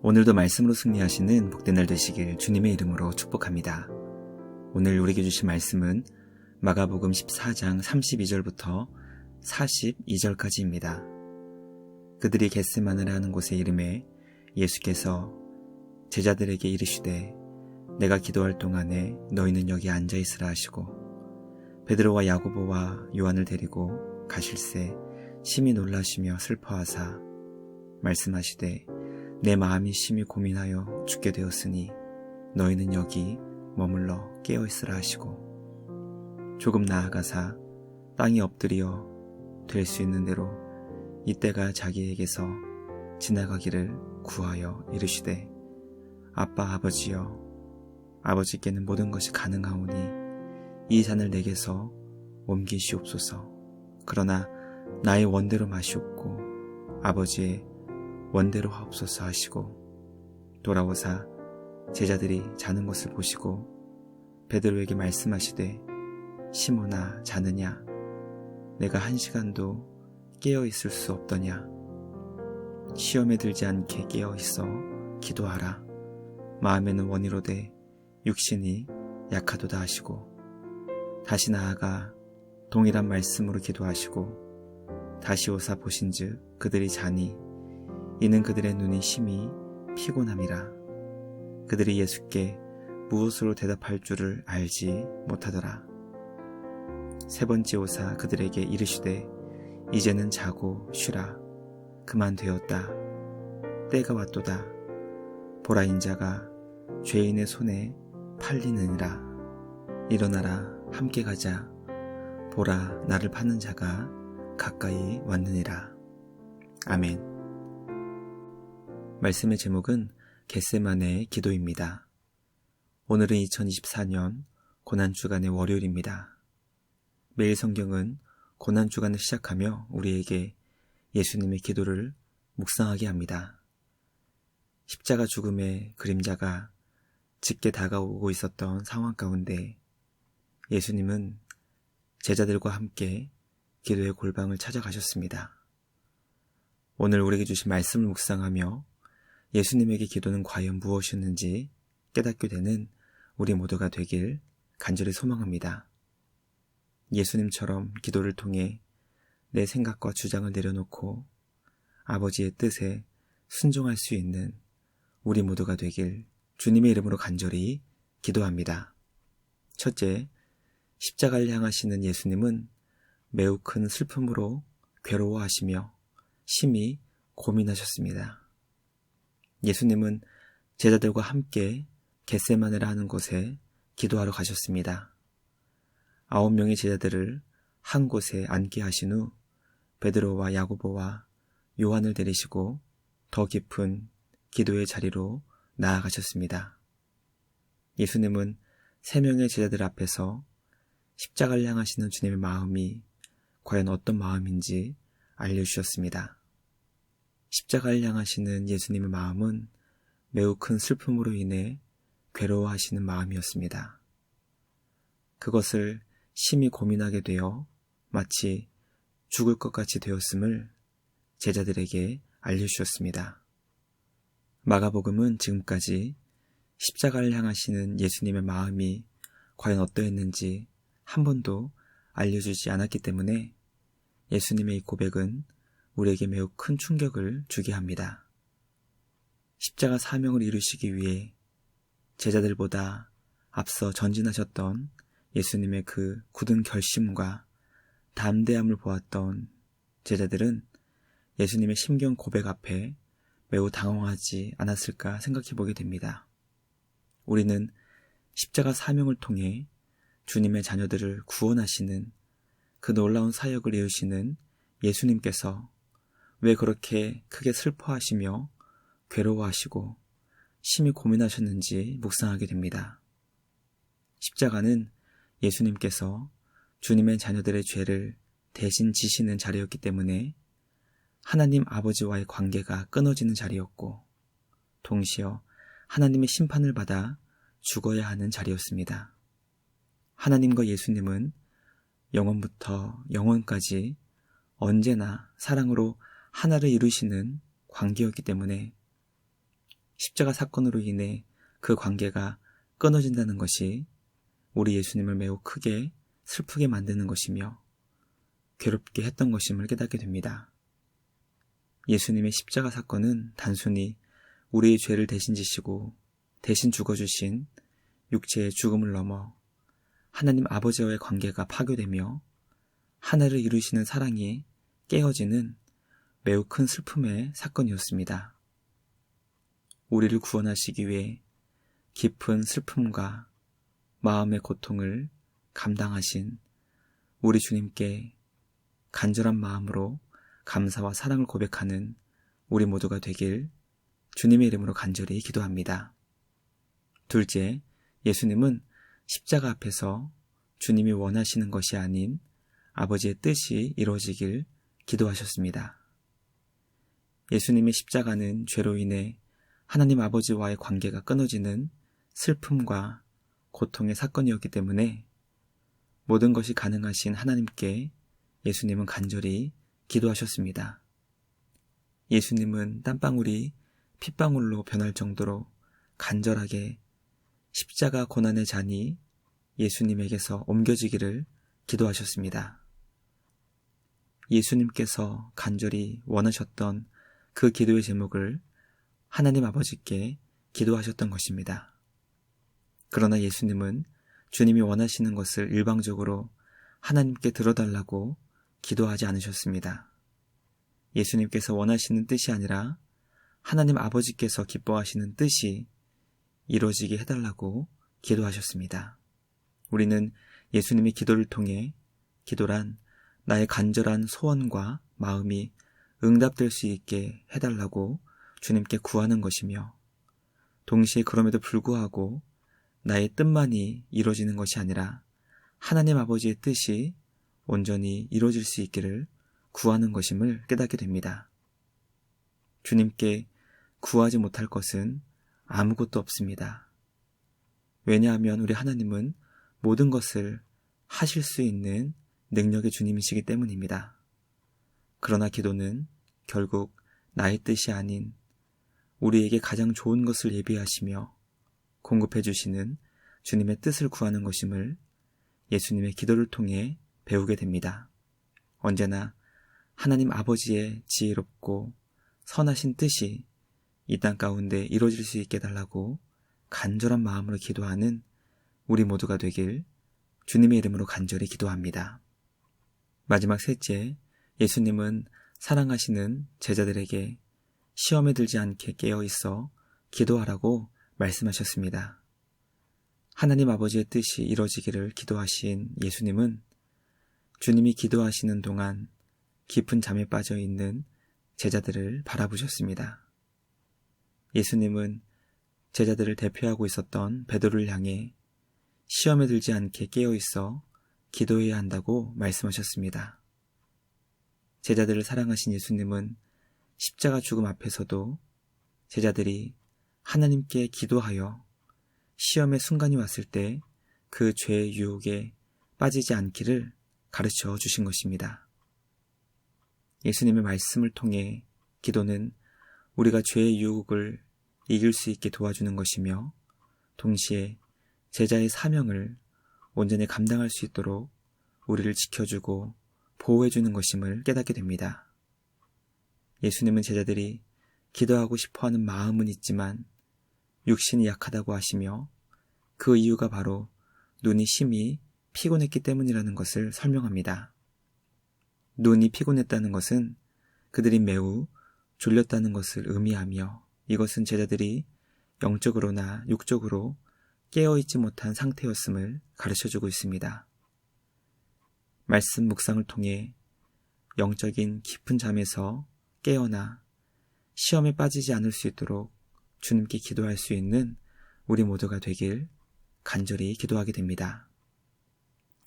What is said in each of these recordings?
오늘도 말씀으로 승리하시는 복된 날 되시길 주님의 이름으로 축복합니다. 오늘 우리에게 주신 말씀은 마가복음 14장 32절부터 42절까지입니다. 그들이 겟세마네라 하는 곳에 이름에 예수께서 제자들에게 이르시되 내가 기도할 동안에 너희는 여기 앉아있으라 하시고 베드로와 야고보와 요한을 데리고 가실새 심히 놀라시며 슬퍼하사 말씀하시되 내 마음이 심히 고민하여 죽게 되었으니 너희는 여기 머물러 깨어있으라 하시고 조금 나아가사 땅에 엎드려 될 수 있는 대로 이때가 자기에게서 지나가기를 구하여 이르시되 아빠 아버지여 아버지께는 모든 것이 가능하오니 이 잔을 내게서 옮기시옵소서. 그러나 나의 원대로 마시옵고 아버지의 원대로 하옵소서 하시고 돌아오사 제자들이 자는 것을 보시고 베드로에게 말씀하시되 시몬아 자느냐 내가 1시간도 깨어있을 수 없더냐 시험에 들지 않게 깨어있어 기도하라 마음에는 원이로되 육신이 약하도다 하시고 다시 나아가 동일한 말씀으로 기도하시고 다시 오사 보신즉 그들이 자니 이는 그들의 눈이 심히 피곤함이라 그들이 예수께 무엇으로 대답할 줄을 알지 못하더라. 세 번째 오사 그들에게 이르시되 이제는 자고 쉬라 그만 되었다 때가 왔도다 보라 인자가 죄인의 손에 팔리느니라 일어나라 함께 가자 보라 나를 파는 자가 가까이 왔느니라. 아멘. 말씀의 제목은 겟세마네의 기도입니다. 오늘은 2024년 고난주간의 월요일입니다. 매일 성경은 고난주간을 시작하며 우리에게 예수님의 기도를 묵상하게 합니다. 십자가 죽음의 그림자가 짙게 다가오고 있었던 상황 가운데 예수님은 제자들과 함께 기도의 골방을 찾아가셨습니다. 오늘 우리에게 주신 말씀을 묵상하며 예수님에게 기도는 과연 무엇이었는지 깨닫게 되는 우리 모두가 되길 간절히 소망합니다. 예수님처럼 기도를 통해 내 생각과 주장을 내려놓고 아버지의 뜻에 순종할 수 있는 우리 모두가 되길 주님의 이름으로 간절히 기도합니다. 첫째, 십자가를 향하시는 예수님은 매우 큰 슬픔으로 괴로워하시며 심히 고민하셨습니다. 예수님은 제자들과 함께 겟세마네라 하는 곳에 기도하러 가셨습니다. 9명의 제자들을 한 곳에 앉게 하신 후 베드로와 야고보와 요한을 데리시고 더 깊은 기도의 자리로 나아가셨습니다. 예수님은 3명의 제자들 앞에서 십자가를 향하시는 주님의 마음이 과연 어떤 마음인지 알려주셨습니다. 십자가를 향하시는 예수님의 마음은 매우 큰 슬픔으로 인해 괴로워하시는 마음이었습니다. 그것을 심히 고민하게 되어 마치 죽을 것 같이 되었음을 제자들에게 알려주셨습니다. 마가복음은 지금까지 십자가를 향하시는 예수님의 마음이 과연 어떠했는지 한 번도 알려주지 않았기 때문에 예수님의 이 고백은 우리에게 매우 큰 충격을 주게 합니다. 십자가 사명을 이루시기 위해 제자들보다 앞서 전진하셨던 예수님의 그 굳은 결심과 담대함을 보았던 제자들은 예수님의 심경 고백 앞에 매우 당황하지 않았을까 생각해 보게 됩니다. 우리는 십자가 사명을 통해 주님의 자녀들을 구원하시는 그 놀라운 사역을 이루시는 예수님께서 왜 그렇게 크게 슬퍼하시며 괴로워하시고 심히 고민하셨는지 묵상하게 됩니다. 십자가는 예수님께서 주님의 자녀들의 죄를 대신 지시는 자리였기 때문에 하나님 아버지와의 관계가 끊어지는 자리였고 동시에 하나님의 심판을 받아 죽어야 하는 자리였습니다. 하나님과 예수님은 영원부터 영원까지 언제나 사랑으로 하나를 이루시는 관계였기 때문에 십자가 사건으로 인해 그 관계가 끊어진다는 것이 우리 예수님을 매우 크게 슬프게 만드는 것이며 괴롭게 했던 것임을 깨닫게 됩니다. 예수님의 십자가 사건은 단순히 우리의 죄를 대신 지시고 대신 죽어주신 육체의 죽음을 넘어 하나님 아버지와의 관계가 파괴되며 하나를 이루시는 사랑이 깨어지는 매우 큰 슬픔의 사건이었습니다. 우리를 구원하시기 위해 깊은 슬픔과 마음의 고통을 감당하신 우리 주님께 간절한 마음으로 감사와 사랑을 고백하는 우리 모두가 되길 주님의 이름으로 간절히 기도합니다. 둘째, 예수님은 십자가 앞에서 주님이 원하시는 것이 아닌 아버지의 뜻이 이루어지길 기도하셨습니다. 예수님의 십자가는 죄로 인해 하나님 아버지와의 관계가 끊어지는 슬픔과 고통의 사건이었기 때문에 모든 것이 가능하신 하나님께 예수님은 간절히 기도하셨습니다. 예수님은 땀방울이 핏방울로 변할 정도로 간절하게 십자가 고난의 잔이 예수님에게서 옮겨지기를 기도하셨습니다. 예수님께서 간절히 원하셨던 그 기도의 제목을 하나님 아버지께 기도하셨던 것입니다. 그러나 예수님은 주님이 원하시는 것을 일방적으로 하나님께 들어달라고 기도하지 않으셨습니다. 예수님께서 원하시는 뜻이 아니라 하나님 아버지께서 기뻐하시는 뜻이 이루어지게 해달라고 기도하셨습니다. 우리는 예수님의 기도를 통해 기도란 나의 간절한 소원과 마음이 응답될 수 있게 해달라고 주님께 구하는 것이며 동시에 그럼에도 불구하고 나의 뜻만이 이루어지는 것이 아니라 하나님 아버지의 뜻이 온전히 이루어질 수 있기를 구하는 것임을 깨닫게 됩니다. 주님께 구하지 못할 것은 아무것도 없습니다. 왜냐하면 우리 하나님은 모든 것을 하실 수 있는 능력의 주님이시기 때문입니다. 그러나 기도는 결국 나의 뜻이 아닌 우리에게 가장 좋은 것을 예비하시며 공급해 주시는 주님의 뜻을 구하는 것임을 예수님의 기도를 통해 배우게 됩니다. 언제나 하나님 아버지의 지혜롭고 선하신 뜻이 이 땅 가운데 이루어질 수 있게 달라고 간절한 마음으로 기도하는 우리 모두가 되길 주님의 이름으로 간절히 기도합니다. 마지막 셋째, 예수님은 사랑하시는 제자들에게 시험에 들지 않게 깨어있어 기도하라고 말씀하셨습니다. 하나님 아버지의 뜻이 이루어지기를 기도하신 예수님은 주님이 기도하시는 동안 깊은 잠에 빠져 있는 제자들을 바라보셨습니다. 예수님은 제자들을 대표하고 있었던 베드로를 향해 시험에 들지 않게 깨어있어 기도해야 한다고 말씀하셨습니다. 제자들을 사랑하신 예수님은 십자가 죽음 앞에서도 제자들이 하나님께 기도하여 시험의 순간이 왔을 때 그 죄의 유혹에 빠지지 않기를 가르쳐 주신 것입니다. 예수님의 말씀을 통해 기도는 우리가 죄의 유혹을 이길 수 있게 도와주는 것이며 동시에 제자의 사명을 온전히 감당할 수 있도록 우리를 지켜주고 보호해주는 것임을 깨닫게 됩니다. 예수님은 제자들이 기도하고 싶어하는 마음은 있지만 육신이 약하다고 하시며 그 이유가 바로 눈이 심히 피곤했기 때문이라는 것을 설명합니다. 눈이 피곤했다는 것은 그들이 매우 졸렸다는 것을 의미하며 이것은 제자들이 영적으로나 육적으로 깨어있지 못한 상태였음을 가르쳐주고 있습니다. 말씀 묵상을 통해 영적인 깊은 잠에서 깨어나 시험에 빠지지 않을 수 있도록 주님께 기도할 수 있는 우리 모두가 되길 간절히 기도하게 됩니다.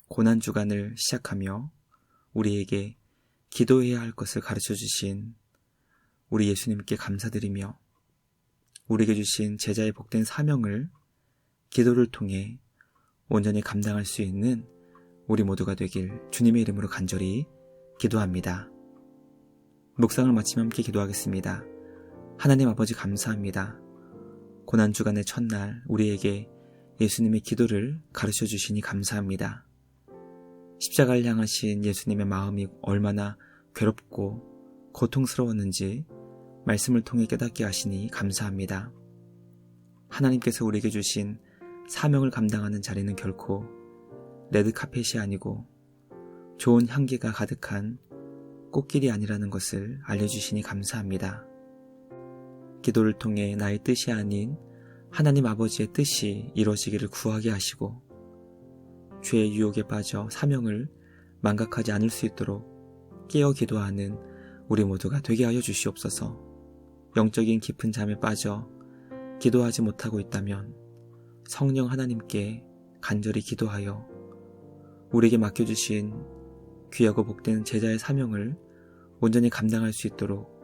고난주간을 시작하며 우리에게 기도해야 할 것을 가르쳐 주신 우리 예수님께 감사드리며 우리에게 주신 제자의 복된 사명을 기도를 통해 온전히 감당할 수 있는 우리 모두가 되길 주님의 이름으로 간절히 기도합니다. 묵상을 마치며 함께 기도하겠습니다. 하나님 아버지 감사합니다. 고난주간의 첫날 우리에게 예수님의 기도를 가르쳐 주시니 감사합니다. 십자가를 향하신 예수님의 마음이 얼마나 괴롭고 고통스러웠는지 말씀을 통해 깨닫게 하시니 감사합니다. 하나님께서 우리에게 주신 사명을 감당하는 자리는 결코 레드카펫이 아니고 좋은 향기가 가득한 꽃길이 아니라는 것을 알려주시니 감사합니다. 기도를 통해 나의 뜻이 아닌 하나님 아버지의 뜻이 이루어지기를 구하게 하시고 죄의 유혹에 빠져 사명을 망각하지 않을 수 있도록 깨어 기도하는 우리 모두가 되게 하여 주시옵소서. 영적인 깊은 잠에 빠져 기도하지 못하고 있다면 성령 하나님께 간절히 기도하여 우리에게 맡겨주신 귀하고 복된 제자의 사명을 온전히 감당할 수 있도록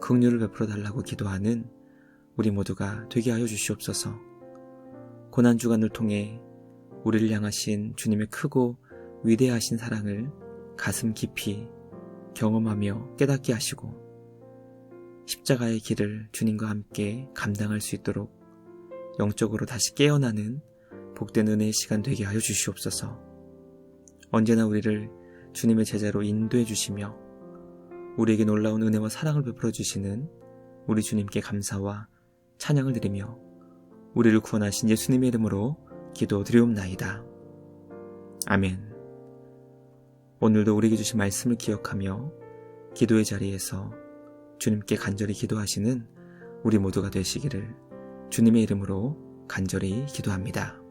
긍휼을 베풀어 달라고 기도하는 우리 모두가 되게 하여 주시옵소서. 고난주간을 통해 우리를 향하신 주님의 크고 위대하신 사랑을 가슴 깊이 경험하며 깨닫게 하시고 십자가의 길을 주님과 함께 감당할 수 있도록 영적으로 다시 깨어나는 복된 은혜의 시간 되게 하여 주시옵소서. 언제나 우리를 주님의 제자로 인도해 주시며 우리에게 놀라운 은혜와 사랑을 베풀어 주시는 우리 주님께 감사와 찬양을 드리며 우리를 구원하신 예수님의 이름으로 기도드리옵나이다. 아멘. 오늘도 우리에게 주신 말씀을 기억하며 기도의 자리에서 주님께 간절히 기도하시는 우리 모두가 되시기를 주님의 이름으로 간절히 기도합니다.